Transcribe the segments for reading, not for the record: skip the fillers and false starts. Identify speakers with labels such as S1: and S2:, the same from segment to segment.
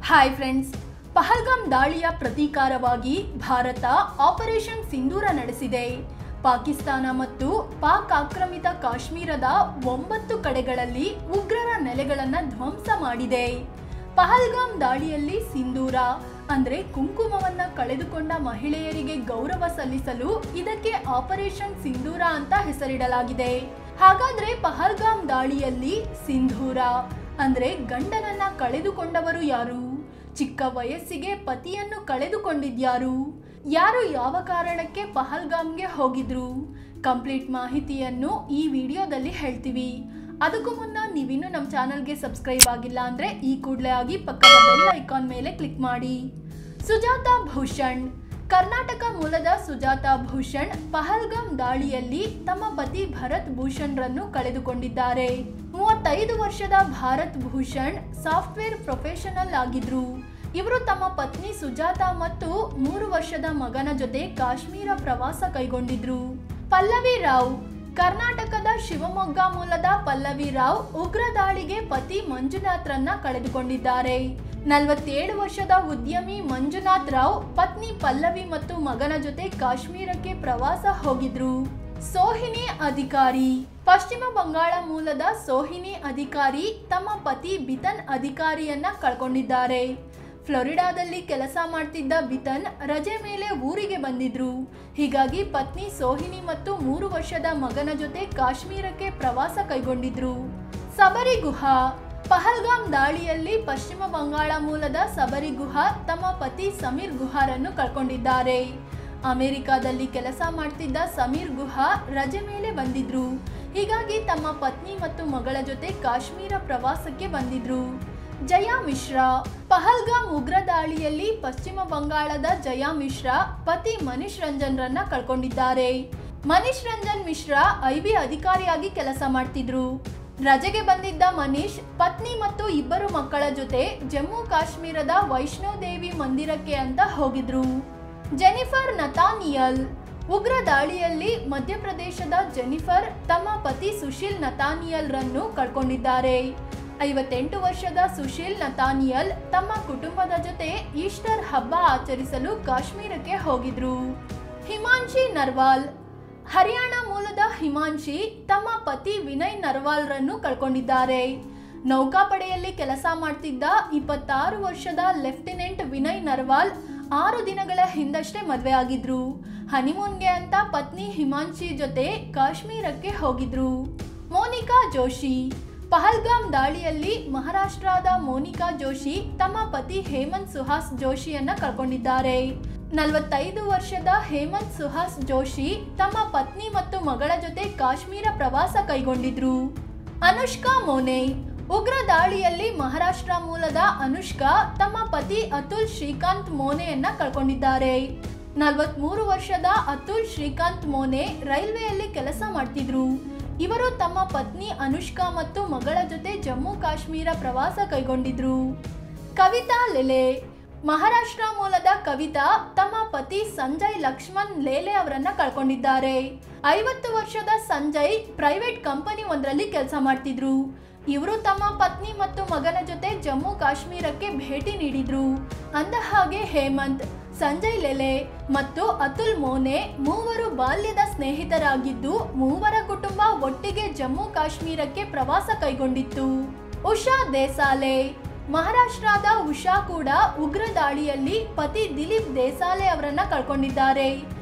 S1: Hi friends, Pahalgam ದಾಳಿಯ ಪ್ರತೀಕಾರವಾಗಿ Bharat operation ಸಿಂಧೂರ ನಡೆಸಿದೆ. ಪಾಕಿಸ್ತಾನ ಮತ್ತು ಪಾಕ್ ಆಕ್ರಮಿತ ಕಾಶ್ಮೀರದ 9 ಕಡೆಗಳಲ್ಲಿ ಉಗ್ರರ ನೆಲೆಗಳನ್ನು ಧ್ವಂಸ ಮಾಡಿದೆ. ಪಹಲ್ಗಾಮ್ ದಾಳಿಯಲ್ಲಿ ಸಿಂಧೂರ ಅಂದರೆ ಕುಂಕುಮವನ್ನ ಕಳೆದುಕೊಂಡ ಮಹಿಳೆಯರಿಗೆ ಗೌರವ ಸಲ್ಲಿಸಲು ಇದಕ್ಕೆ ಆಪರೇಷನ್ ಸಿಂಧೂರ ಅಂತ ಹೆಸರಿಡಲಾಗಿದೆ. ಹಾಗಾದ್ರೆ ಪಹಲ್ಗಾಮ್ ದಾಳಿಯಲ್ಲಿ ಸಿಂಧೂರ ಅಂದ್ರೆ ಗಂಡನನ್ನ ಕಳೆದುಕೊಂಡವರು ಯಾರು? ಚಿಕ್ಕ ವಯಸ್ಸಿಗೆ ಪತಿಯನ್ನು ಕಳೆದುಕೊಂಡಿದ್ಯಾರು? ಯಾರು ಯಾವ ಕಾರಣಕ್ಕೆ ಪಹಲ್ಗಾಮ್ಗೆ ಹೋಗಿದ್ರು? ಕಂಪ್ಲೀಟ್ ಮಾಹಿತಿಯನ್ನು ಈ ವಿಡಿಯೋದಲ್ಲಿ ಹೇಳ್ತೀವಿ. ಅದಕ್ಕೂ ಮುನ್ನ ನೀವಿನ್ನೂ ನಮ್ಮ ಚಾನಲ್ಗೆ ಸಬ್ಸ್ಕ್ರೈಬ್ ಆಗಿಲ್ಲ ಅಂದ್ರೆ ಈ ಕೂಡಲೇ ಆಗಿ ಪಕ್ಕದ ಬೆಲ್ ಐಕಾನ್ ಮೇಲೆ ಕ್ಲಿಕ್ ಮಾಡಿ. ಸುಜಾತಾ ಭೂಷಣ್. ಕರ್ನಾಟಕ ಮೂಲದ ಸುಜಾತಾ ಭೂಷಣ್ ಪಹಲ್ಗಾಮ್ ದಾಳಿಯಲ್ಲಿ ತಮ್ಮ ಪತಿ ಭರತ್ ಭೂಷಣ್ ರನ್ನು ಕಳೆದುಕೊಂಡಿದ್ದಾರೆ. 35 ವರ್ಷದ ಭಾರತ್ ಭೂಷಣ್ ಸಾಫ್ಟ್ವೇರ್ ಪ್ರೊಫೆಷನಲ್ ಆಗಿದ್ರು. ಇವರು ತಮ್ಮ ಪತ್ನಿ ಸುಜಾತಾ ಮತ್ತು 3 ವರ್ಷದ ಮಗನ ಜೊತೆ ಕಾಶ್ಮೀರ ಪ್ರವಾಸ ಕೈಗೊಂಡಿದ್ರು. ಪಲ್ಲವಿ ರಾವ್. ಕರ್ನಾಟಕದ ಶಿವಮೊಗ್ಗ ಮೂಲದ ಪಲ್ಲವಿ ರಾವ್ ಉಗ್ರ ದಾಳಿಗೆ ಪತಿ ಮಂಜುನಾಥ್ ರನ್ನ ಕಳೆದುಕೊಂಡಿದ್ದಾರೆ. 47 ವರ್ಷದ ಉದ್ಯಮಿ ಮಂಜುನಾಥ್ ರಾವ್ ಪತ್ನಿ ಪಲ್ಲವಿ ಮತ್ತು ಮಗನ ಜೊತೆ ಕಾಶ್ಮೀರಕ್ಕೆ ಪ್ರವಾಸ ಹೋಗಿದ್ರು. ಸೋಹಿನಿ ಅಧಿಕಾರಿ. ಪಶ್ಚಿಮ ಬಂಗಾಳ ಮೂಲದ ಸೋಹಿನಿ ಅಧಿಕಾರಿ ತಮ್ಮ ಪತಿ ಬಿತನ್ ಅಧಿಕಾರಿಯನ್ನ ಕಳ್ಕೊಂಡಿದ್ದಾರೆ. ಫ್ಲೋರಿಡಾದಲ್ಲಿ ಕೆಲಸ ಮಾಡ್ತಿದ್ದ ಬಿತನ್ ರಜೆ ಮೇಲೆ ಊರಿಗೆ ಬಂದಿದ್ರು. ಹೀಗಾಗಿ ಪತ್ನಿ ಸೋಹಿನಿ ಮತ್ತು 3 ವರ್ಷದ ಮಗನ ಜೊತೆ ಕಾಶ್ಮೀರಕ್ಕೆ ಪ್ರವಾಸ ಕೈಗೊಂಡಿದ್ರು. ಸಬರಿ ಗುಹಾ. ಪಹಲ್ಗಾಮ್ ದಾಳಿಯಲ್ಲಿ ಪಶ್ಚಿಮ ಬಂಗಾಳ ಮೂಲದ ಸಬರಿ ಗುಹಾ ತಮ್ಮ ಪತಿ ಸಮೀರ್ ಗುಹಾರನ್ನು ಕಳ್ಕೊಂಡಿದ್ದಾರೆ. ಅಮೆರಿಕಾದಲ್ಲಿ ಕೆಲಸ ಮಾಡ್ತಿದ್ದ ಸಮೀರ್ ಗುಹಾ ರಜೆ ಮೇಲೆ ಬಂದಿದ್ರು. ಹೀಗಾಗಿ ತಮ್ಮ ಪತ್ನಿ ಮತ್ತು ಮಗಳ ಜೊತೆ ಕಾಶ್ಮೀರ ಪ್ರವಾಸಕ್ಕೆ ಬಂದಿದ್ರು. ಜಯಾ ಮಿಶ್ರಾ. ಪಹಲ್ಗಾಮ್ ಉಗ್ರ ದಾಳಿಯಲ್ಲಿ ಪಶ್ಚಿಮ ಬಂಗಾಳದ ಜಯಾ ಮಿಶ್ರಾ ಪತಿ ಮನೀಶ್ ರಂಜನ್ ರನ್ನ ಕಳ್ಕೊಂಡಿದ್ದಾರೆ. ಮನೀಶ್ ರಂಜನ್ ಮಿಶ್ರಾ ಐಬಿ ಅಧಿಕಾರಿಯಾಗಿ ಕೆಲಸ ಮಾಡ್ತಿದ್ರು. ರಜೆಗೆ ಬಂದಿದ್ದ ಮನೀಶ್ ಪತ್ನಿ ಮತ್ತು 2 ಮಕ್ಕಳ ಜೊತೆ ಜಮ್ಮು ಕಾಶ್ಮೀರದ ವೈಷ್ಣೋದೇವಿ ಮಂದಿರಕ್ಕೆ ಅಂತ ಹೋಗಿದ್ರು. ಜೆನಿಫರ್ ನತಾನಿಯಲ್. ಉಗ್ರ ದಾಳಿಯಲ್ಲಿ ಮಧ್ಯಪ್ರದೇಶದ ಜೆನಿಫರ್ ತಮ್ಮ ಪತಿ ಸುಶೀಲ್ ನತಾನಿಯಲ್ ರನ್ನು ಕಳ್ಕೊಂಡಿದ್ದಾರೆ. 58 ವರ್ಷದ ಸುಶೀಲ್ ನತಾನಿಯಲ್ ತಮ್ಮ ಕುಟುಂಬದ ಜೊತೆ ಈಸ್ಟರ್ ಹಬ್ಬ ಆಚರಿಸಲು ಕಾಶ್ಮೀರಕ್ಕೆ ಹೋಗಿದ್ರು. ಹಿಮಾಂಶಿ ನರ್ವಾಲ್. ಹರಿಯಾಣ ಮೂಲದ ಹಿಮಾಂಶಿ ತಮ್ಮ ಪತಿ ವಿನಯ್ ನರ್ವಾಲ್ ರನ್ನು ಕಳ್ಕೊಂಡಿದ್ದಾರೆ. ನೌಕಾಪಡೆಯಲ್ಲಿ ಕೆಲಸ ಮಾಡ್ತಿದ್ದ 26 ವರ್ಷದ ಲೆಫ್ಟಿನೆಂಟ್ ವಿನಯ್ ನರ್ವಾಲ್ 6 ದಿನಗಳ ಹಿಂದಷ್ಟೇ ಮದುವೆ ಆಗಿದ್ರು. ಹನಿಮೂನ್ಗೆ ಅಂತ ಪತ್ನಿ ಹಿಮಾಂಶಿ ಜೊತೆ ಕಾಶ್ಮೀರಕ್ಕೆ ಹೋಗಿದ್ರು. ಮೋನಿಕಾ ಜೋಶಿ. ಪಹಲ್ಗಾಮ್ ದಾಳಿಯಲ್ಲಿ ಮಹಾರಾಷ್ಟ್ರದ ಮೋನಿಕಾ ಜೋಶಿ ತಮ್ಮ ಪತಿ ಹೇಮಂತ್ ಸುಹಾಸ್ ಜೋಶಿಯನ್ನ ಕಳ್ಕೊಂಡಿದ್ದಾರೆ. 45 ವರ್ಷದ ಹೇಮಂತ್ ಸುಹಾಸ್ ಜೋಶಿ ತಮ್ಮ ಪತ್ನಿ ಮತ್ತು ಮಗಳ ಜೊತೆ ಕಾಶ್ಮೀರ ಪ್ರವಾಸ ಕೈಗೊಂಡಿದ್ರು. ಅನುಷ್ಕಾ ಮೋನೆ. ಉಗ್ರ ದಾಳಿಯಲ್ಲಿ ಮಹಾರಾಷ್ಟ್ರ ಮೂಲದ ಅನುಷ್ಕಾ ತಮ್ಮ ಪತಿ ಅತುಲ್ ಶ್ರೀಕಾಂತ್ ಮೋನೆಯನ್ನ ಕಳ್ಕೊಂಡಿದ್ದಾರೆ. 43 ವರ್ಷದ ಅತುಲ್ ಶ್ರೀಕಾಂತ್ ಮೋನೆ ರೈಲ್ವೆಯಲ್ಲಿ ಕೆಲಸ ಮಾಡ್ತಿದ್ರು. ಇವರು ತಮ್ಮ ಪತ್ನಿ ಅನುಷ್ಕಾ ಮತ್ತು ಮಗಳ ಜೊತೆ ಜಮ್ಮು ಕಾಶ್ಮೀರ ಪ್ರವಾಸ ಕೈಗೊಂಡಿದ್ರು. ಕವಿತಾ ಲೇಲೆ. ಮಹಾರಾಷ್ಟ್ರ ಮೂಲದ ಕವಿತಾ ತಮ್ಮ ಪತಿ ಸಂಜಯ್ ಲಕ್ಷ್ಮಣ್ ಲೇಲೆ ಅವರನ್ನ ಕಳ್ಕೊಂಡಿದ್ದಾರೆ. 50 ವರ್ಷದ ಸಂಜಯ್ ಪ್ರೈವೇಟ್ ಕಂಪನಿ ಒಂದರಲ್ಲಿ ಕೆಲಸ ಮಾಡ್ತಿದ್ರು. ಇವರು ತಮ್ಮ ಪತ್ನಿ ಮತ್ತು ಮಗನ ಜೊತೆ ಜಮ್ಮು ಕಾಶ್ಮೀರಕ್ಕೆ ಭೇಟಿ ನೀಡಿದ್ರು. ಅಂದ ಹಾಗೆ ಹೇಮಂತ್, ಸಂಜಯ್ ಲೇಲೆ ಮತ್ತು ಅತುಲ್ ಮೋನೆ ಮೂವರು ಬಾಲ್ಯದ ಸ್ನೇಹಿತರಾಗಿದ್ದು ಮೂವರ ಕುಟುಂಬ ಒಟ್ಟಿಗೆ ಜಮ್ಮು ಕಾಶ್ಮೀರಕ್ಕೆ ಪ್ರವಾಸ ಕೈಗೊಂಡಿತ್ತು. ಉಷಾ ದೇಸಾಲೆ. ಮಹಾರಾಷ್ಟ್ರದ ಉಷಾ ಕೂಡ ಉಗ್ರ ದಾಳಿಯಲ್ಲಿ ಪತಿ ದಿಲೀಪ್ ದೇಸಾಲೆ ಅವರನ್ನ ಕಳ್ಕೊಂಡಿದ್ದಾರೆ.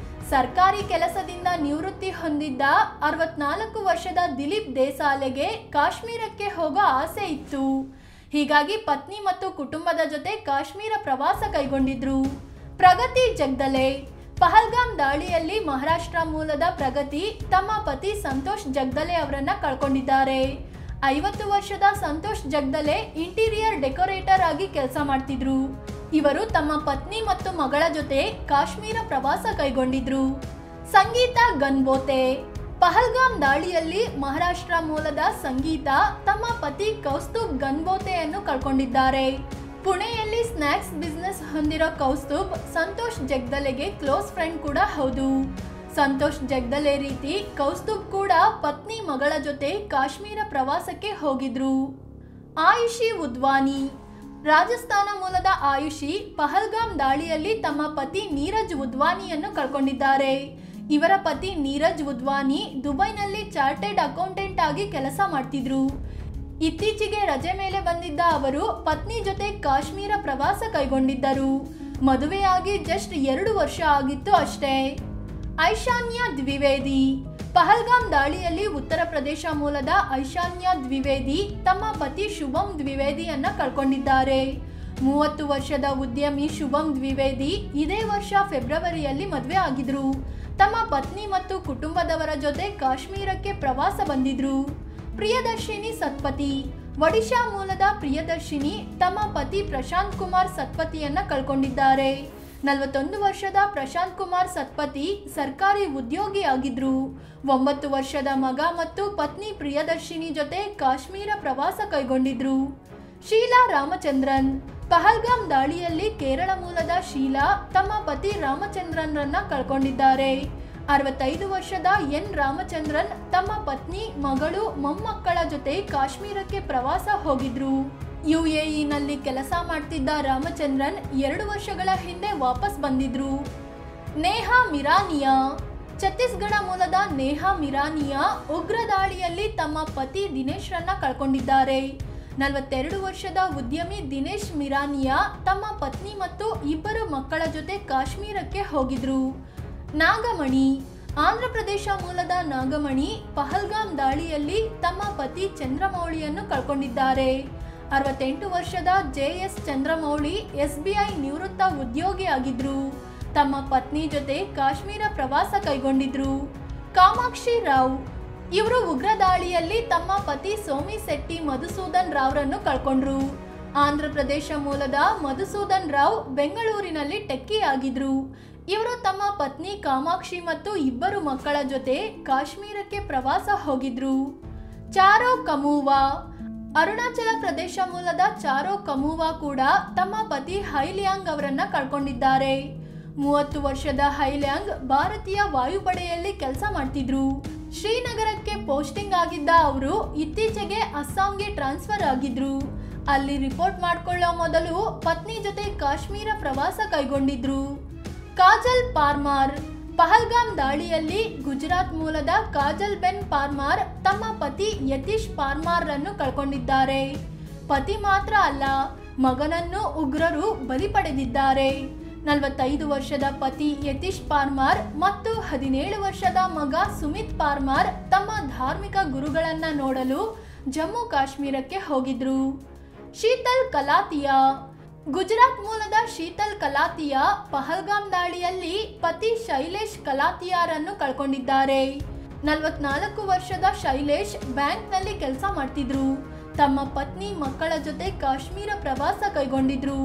S1: ಸರ್ಕಾರಿ ಕೆಲಸದಿಂದ ನಿವೃತ್ತಿ ಹೊಂದಿದ್ದ 64 ವರ್ಷದ ದಿಲೀಪ್ ದೇಸಾಲೆಗೆ ಕಾಶ್ಮೀರಕ್ಕೆ ಹೋಗೋ ಆಸೆ ಇತ್ತು. ಹೀಗಾಗಿ ಪತ್ನಿ ಮತ್ತು ಕುಟುಂಬದ ಜೊತೆ ಕಾಶ್ಮೀರ ಪ್ರವಾಸ ಕೈಗೊಂಡಿದ್ರು. ಪ್ರಗತಿ ಜಗ್ದಲೆ. ಪಹಲ್ಗಾಮ್ ದಾಳಿಯಲ್ಲಿ ಮಹಾರಾಷ್ಟ್ರ ಮೂಲದ ಪ್ರಗತಿ ತಮ್ಮ ಪತಿ ಸಂತೋಷ್ ಜಗ್ದಲೆ ಅವರನ್ನ ಕಳ್ಕೊಂಡಿದ್ದಾರೆ. 50 ವರ್ಷದ ಸಂತೋಷ್ ಜಗ್ದಲೆ ಇಂಟೀರಿಯರ್ ಡೆಕೋರೇಟರ್ ಆಗಿ ಕೆಲಸ ಮಾಡ್ತಿದ್ರು. ಇವರು ತಮ್ಮ ಪತ್ನಿ ಮತ್ತು ಮಗಳ ಜೊತೆ ಕಾಶ್ಮೀರ ಪ್ರವಾಸ ಕೈಗೊಂಡಿದ್ರು. ಸಂಗೀತ ಗನ್ಬೋತೆ. ಪಹಲ್ಗಾಮ್ ದಾಳಿಯಲ್ಲಿ ಮಹಾರಾಷ್ಟ್ರ ಮೂಲದ ಸಂಗೀತ ತಮ್ಮ ಪತಿ ಕೌಸ್ತುಭ್ ಗನ್ಬೋತೆಯನ್ನು ಕಳ್ಕೊಂಡಿದ್ದಾರೆ. ಪುಣೆಯಲ್ಲಿ ಸ್ನ್ಯಾಕ್ಸ್ ಬಿಸ್ನೆಸ್ ಹೊಂದಿರೋ ಕೌಸ್ತುಭ್ ಸಂತೋಷ್ ಜಗ್ದಲೆಗೆ ಕ್ಲೋಸ್ ಫ್ರೆಂಡ್ ಕೂಡ ಹೌದು. ಸಂತೋಷ್ ಜಗ್ದಲೆ ರೀತಿ ಕೌಸ್ತುಭ್ ಕೂಡ ಪತ್ನಿ ಮಗಳ ಜೊತೆ ಕಾಶ್ಮೀರ ಪ್ರವಾಸಕ್ಕೆ ಹೋಗಿದ್ರು. ಆಯುಷಿ ಉದ್ವಾನಿ. ರಾಜಸ್ಥಾನ ಮೂಲದ ಆಯುಷಿ ಪಹಲ್ಗಾಮ್ ದಾಳಿಯಲ್ಲಿ ತಮ್ಮ ಪತಿ ನೀರಜ್ ಉದ್ವಾನಿಯನ್ನು ಕಳ್ಕೊಂಡಿದ್ದಾರೆ. ಇವರ ಪತಿ ನೀರಜ್ ಉದ್ವಾನಿ ದುಬೈನಲ್ಲಿ ಚಾರ್ಟೆಡ್ ಅಕೌಂಟೆಂಟ್ ಆಗಿ ಕೆಲಸ ಮಾಡ್ತಿದ್ರು. ಇತ್ತೀಚೆಗೆ ರಜೆ ಮೇಲೆ ಬಂದಿದ್ದ ಅವರು ಪತ್ನಿ ಜೊತೆ ಕಾಶ್ಮೀರ ಪ್ರವಾಸ ಕೈಗೊಂಡಿದ್ದರು. ಮದುವೆಯಾಗಿ ಜಸ್ಟ್ 2 ವರ್ಷ ಆಗಿತ್ತು ಅಷ್ಟೇ. ಐಶಾನ್ಯ ದ್ವಿವೇದಿ. ಪಹಲ್ಗಾಮ್ ದಾಳಿಯಲ್ಲಿ ಉತ್ತರ ಪ್ರದೇಶ ಮೂಲದ ಐಶಾನ್ಯ ದ್ವಿವೇದಿ ತಮ್ಮ ಪತಿ ಶುಭಂ ದ್ವಿವೇದಿಯನ್ನ ಕಳ್ಕೊಂಡಿದ್ದಾರೆ. 30 ವರ್ಷದ ಉದ್ಯಮಿ ಶುಭಂ ದ್ವಿವೇದಿ ಇದೇ ವರ್ಷ ಫೆಬ್ರವರಿಯಲ್ಲಿ ಮದುವೆ ಆಗಿದ್ರು. ತಮ್ಮ ಪತ್ನಿ ಮತ್ತು ಕುಟುಂಬದವರ ಜೊತೆ ಕಾಶ್ಮೀರಕ್ಕೆ ಪ್ರವಾಸ ಬಂದಿದ್ರು. ಪ್ರಿಯದರ್ಶಿನಿ ಸತ್ಪತಿ. ಒಡಿಶಾ ಮೂಲದ ಪ್ರಿಯದರ್ಶಿನಿ ತಮ್ಮ ಪತಿ ಪ್ರಶಾಂತ್ ಕುಮಾರ್ ಸತ್ಪತಿಯನ್ನ ಕಳ್ಕೊಂಡಿದ್ದಾರೆ. 41 ವರ್ಷದ ಪ್ರಶಾಂತ್ ಕುಮಾರ್ ಸತ್ಪತಿ ಸರ್ಕಾರಿ ಉದ್ಯೋಗಿಯಾಗಿದ್ರು. 9 ವರ್ಷದ ಮಗ ಮತ್ತು ಪತ್ನಿ ಪ್ರಿಯದರ್ಶಿನಿ ಜೊತೆ ಕಾಶ್ಮೀರ ಪ್ರವಾಸ ಕೈಗೊಂಡಿದ್ರು. ಶೀಲಾ ರಾಮಚಂದ್ರನ್. ಪಹಲ್ಗಾಮ್ ದಾಳಿಯಲ್ಲಿ ಕೇರಳ ಮೂಲದ ಶೀಲಾ ತಮ್ಮ ಪತಿ ರಾಮಚಂದ್ರನ್ರನ್ನ ಕಳ್ಕೊಂಡಿದ್ದಾರೆ. 65 ವರ್ಷದ ಎನ್ ರಾಮಚಂದ್ರನ್ ತಮ್ಮ ಪತ್ನಿ, ಮಗಳು, ಮೊಮ್ಮಕ್ಕಳ ಜೊತೆ ಕಾಶ್ಮೀರಕ್ಕೆ ಪ್ರವಾಸ ಹೋಗಿದ್ರು. ಯುಎಇನಲ್ಲಿ ಕೆಲಸ ಮಾಡ್ತಿದ್ದ ರಾಮಚಂದ್ರನ್ 2 ವರ್ಷಗಳ ಹಿಂದೆ ವಾಪಸ್ ಬಂದಿದ್ರು. ನೇಹಾ ಮಿರಾನಿಯಾ. ಛತ್ತೀಸ್ಗಢ ಮೂಲದ ನೇಹಾ ಮಿರಾನಿಯಾ ಉಗ್ರ ದಾಳಿಯಲ್ಲಿ ತಮ್ಮ ಪತಿ ದಿನೇಶ್ರನ್ನ ಕಳ್ಕೊಂಡಿದ್ದಾರೆ. 42 ವರ್ಷದ ಉದ್ಯಮಿ ದಿನೇಶ್ ಮಿರಾನಿಯಾ ತಮ್ಮ ಪತ್ನಿ ಮತ್ತು 2 ಮಕ್ಕಳ ಜೊತೆ ಕಾಶ್ಮೀರಕ್ಕೆ ಹೋಗಿದ್ರು. ನಾಗಮಣಿ. ಆಂಧ್ರ ಪ್ರದೇಶ ಮೂಲದ ನಾಗಮಣಿ ಪಹಲ್ಗಾಮ್ ದಾಳಿಯಲ್ಲಿ ತಮ್ಮ ಪತಿ ಚಂದ್ರಮೌಳಿಯನ್ನು ಕಳ್ಕೊಂಡಿದ್ದಾರೆ. 68 ವರ್ಷದ ಜೆಎಸ್ ಚಂದ್ರಮೌಳಿ SBI ನಿವೃತ್ತ ಉದ್ಯೋಗಿಯಾಗಿದ್ರು. ತಮ್ಮ ಪತ್ನಿ ಜೊತೆ ಕಾಶ್ಮೀರ ಪ್ರವಾಸ ಕೈಗೊಂಡಿದ್ರು. ಕಾಮಾಕ್ಷಿ ರಾವ್. ಇವರು ಉಗ್ರ ದಾಳಿಯಲ್ಲಿ ತಮ್ಮ ಪತಿ ಸೋಮಿಶೆಟ್ಟಿ ಮಧುಸೂದನ್ ರಾವ್ರನ್ನು ಕಳ್ಕೊಂಡ್ರು. ಆಂಧ್ರ ಪ್ರದೇಶ ಮೂಲದ ಮಧುಸೂದನ್ ರಾವ್ ಬೆಂಗಳೂರಿನಲ್ಲಿ ಟೆಕ್ಕಿಯಾಗಿದ್ರು. ಇವರು ತಮ್ಮ ಪತ್ನಿ ಕಾಮಾಕ್ಷಿ ಮತ್ತು 2 ಮಕ್ಕಳ ಜೊತೆ ಕಾಶ್ಮೀರಕ್ಕೆ ಪ್ರವಾಸ ಹೋಗಿದ್ರು. ಚಾರೋ ಕಮೂವಾ. ಅರುಣಾಚಲ ಪ್ರದೇಶ ಮೂಲದ ಚಾರೋ ಕಮೂವಾ ಕೂಡ ತಮ್ಮ ಪತಿ ಹೈಲಿಯಾಂಗ್ ಅವರನ್ನ ಕಳ್ಕೊಂಡಿದ್ದಾರೆ. 30 ವರ್ಷದ ಹೈಲಿಯಾಂಗ್ ಭಾರತೀಯ ವಾಯುಪಡೆಯಲ್ಲಿ ಕೆಲಸ ಮಾಡ್ತಿದ್ರು. ಶ್ರೀನಗರಕ್ಕೆ ಪೋಸ್ಟಿಂಗ್ ಆಗಿದ್ದ ಅವರು ಇತ್ತೀಚೆಗೆ ಅಸ್ಸಾಂಗೆ ಟ್ರಾನ್ಸ್ಫರ್ ಆಗಿದ್ರು. ಅಲ್ಲಿ ರಿಪೋರ್ಟ್ ಮಾಡ್ಕೊಳ್ಳೋ ಮೊದಲು ಪತ್ನಿ ಜೊತೆ ಕಾಶ್ಮೀರ ಪ್ರವಾಸ ಕೈಗೊಂಡಿದ್ರು. ಕಾಜಲ್ ಪಾರ್ಮಾರ್. ಪಹಲ್ಗಾಮ್ ದಾಳಿಯಲ್ಲಿ ಗುಜರಾತ್ ಮೂಲದ ಕಾಜಲ್ ಬೆನ್ ಪಾರ್ಮಾರ್ ತಮ್ಮ ಪತಿ ಯತೀಶ್ ಪಾರ್ಮಾರ್ರನ್ನು ಕಳ್ಕೊಂಡಿದ್ದಾರೆ. ಪತಿ ಮಾತ್ರ ಅಲ್ಲ, ಮಗನನ್ನು ಉಗ್ರರು ಬಲಿ ಪಡೆದಿದ್ದಾರೆ. 45 ವರ್ಷದ ಪತಿ ಯತೀಶ್ ಪಾರ್ಮಾರ್ ಮತ್ತು 17 ವರ್ಷದ ಮಗ ಸುಮಿತ್ ಪಾರ್ಮಾರ್ ತಮ್ಮ ಧಾರ್ಮಿಕ ಗುರುಗಳನ್ನ ನೋಡಲು ಜಮ್ಮು ಕಾಶ್ಮೀರಕ್ಕೆ ಹೋಗಿದ್ರು. ಶೀತಲ್ ಕಲಾತಿಯಾ. ಗುಜರಾತ್ ಮೂಲದ ಶೀತಲ್ ಕಲಾತಿಯಾ ಪಹಲ್ಗಾಮ್ ದಾಳಿಯಲ್ಲಿ ಪತಿ ಶೈಲೇಶ್ ಕಲಾತಿಯಾರನ್ನು ಕಳ್ಕೊಂಡಿದ್ದಾರೆ. 44 ವರ್ಷದ ಶೈಲೇಶ್ ಬ್ಯಾಂಕ್ನಲ್ಲಿ ಕೆಲಸ ಮಾಡ್ತಿದ್ರು. ತಮ್ಮ ಪತ್ನಿ, ಮಕ್ಕಳ ಜೊತೆ ಕಾಶ್ಮೀರ ಪ್ರವಾಸ ಕೈಗೊಂಡಿದ್ರು.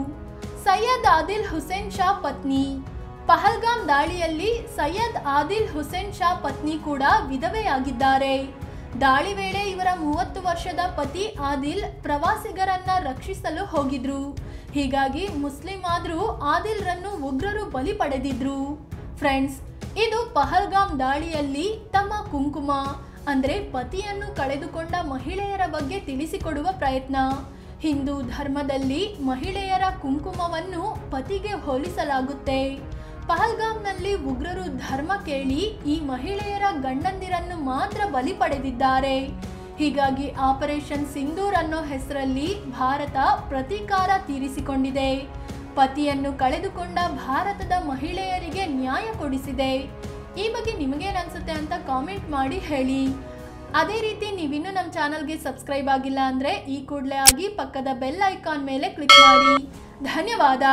S1: ಸೈಯದ್ ಆದಿಲ್ ಹುಸೇನ್ ಶಾ ಪತ್ನಿ. ಪಹಲ್ಗಾಮ್ ದಾಳಿಯಲ್ಲಿ ಸೈಯದ್ ಆದಿಲ್ ಹುಸೇನ್ ಶಾ ಪತ್ನಿ ಕೂಡ ವಿಧವೆಯಾಗಿದ್ದಾರೆ. ದಾಳಿ ವೇಳೆ ಇವರ 30 ವರ್ಷದ ಪತಿ ಆದಿಲ್ ಪ್ರವಾಸಿಗರನ್ನ ರಕ್ಷಿಸಲು ಹೋಗಿದ್ರು. ಹೀಗಾಗಿ ಮುಸ್ಲಿಂ ಆದ್ರೂ ಆದಿಲ್ರನ್ನು ಉಗ್ರರು ಬಲಿ ಪಡೆದಿದ್ರು. ಫ್ರೆಂಡ್ಸ್, ಇದು ಪಹಲ್ಗಾಮ್ ದಾಳಿಯಲ್ಲಿ ತಮ್ಮ ಕುಂಕುಮ ಅಂದ್ರೆ ಪತಿಯನ್ನು ಕಳೆದುಕೊಂಡ ಮಹಿಳೆಯರ ಬಗ್ಗೆ ತಿಳಿಸಿಕೊಡುವ ಪ್ರಯತ್ನ. ಹಿಂದೂ ಧರ್ಮದಲ್ಲಿ ಮಹಿಳೆಯರ ಕುಂಕುಮವನ್ನು ಪತಿಗೆ ಹೋಲಿಸಲಾಗುತ್ತೆ. ಪಹಲ್ಗಾಮ್ನಲ್ಲಿ ಉಗ್ರರು ಧರ್ಮ ಕೇಳಿ ಈ ಮಹಿಳೆಯರ ಗಂಡಂದಿರನ್ನು ಮಾತ್ರ ಬಲಿ ಪಡೆದಿದ್ದಾರೆ. ಹೀಗಾಗಿ ಆಪರೇಷನ್ ಸಿಂಧೂರ್ ಅನ್ನೋ ಹೆಸರಲ್ಲಿ ಭಾರತ ಪ್ರತೀಕಾರ ತೀರಿಸಿಕೊಂಡಿದೆ. ಪತಿಯನ್ನು ಕಳೆದುಕೊಂಡ ಭಾರತದ ಮಹಿಳೆಯರಿಗೆ ನ್ಯಾಯ ಕೊಡಿಸಿದೆ. ಈ ಬಗ್ಗೆ ನಿಮಗೇನನ್ಸುತ್ತೆ ಅಂತ ಕಾಮೆಂಟ್ ಮಾಡಿ ಹೇಳಿ. ಅದೇ ರೀತಿ ನೀವಿನ್ನೂ ನಮ್ಮ ಚಾನಲ್ಗೆ ಸಬ್ಸ್ಕ್ರೈಬ್ ಆಗಿಲ್ಲ ಅಂದರೆ ಈ ಕೂಡಲೇ ಆಗಿ ಪಕ್ಕದ ಬೆಲ್ ಐಕಾನ್ ಮೇಲೆ ಕ್ಲಿಕ್ ಮಾಡಿ. ಧನ್ಯವಾದ.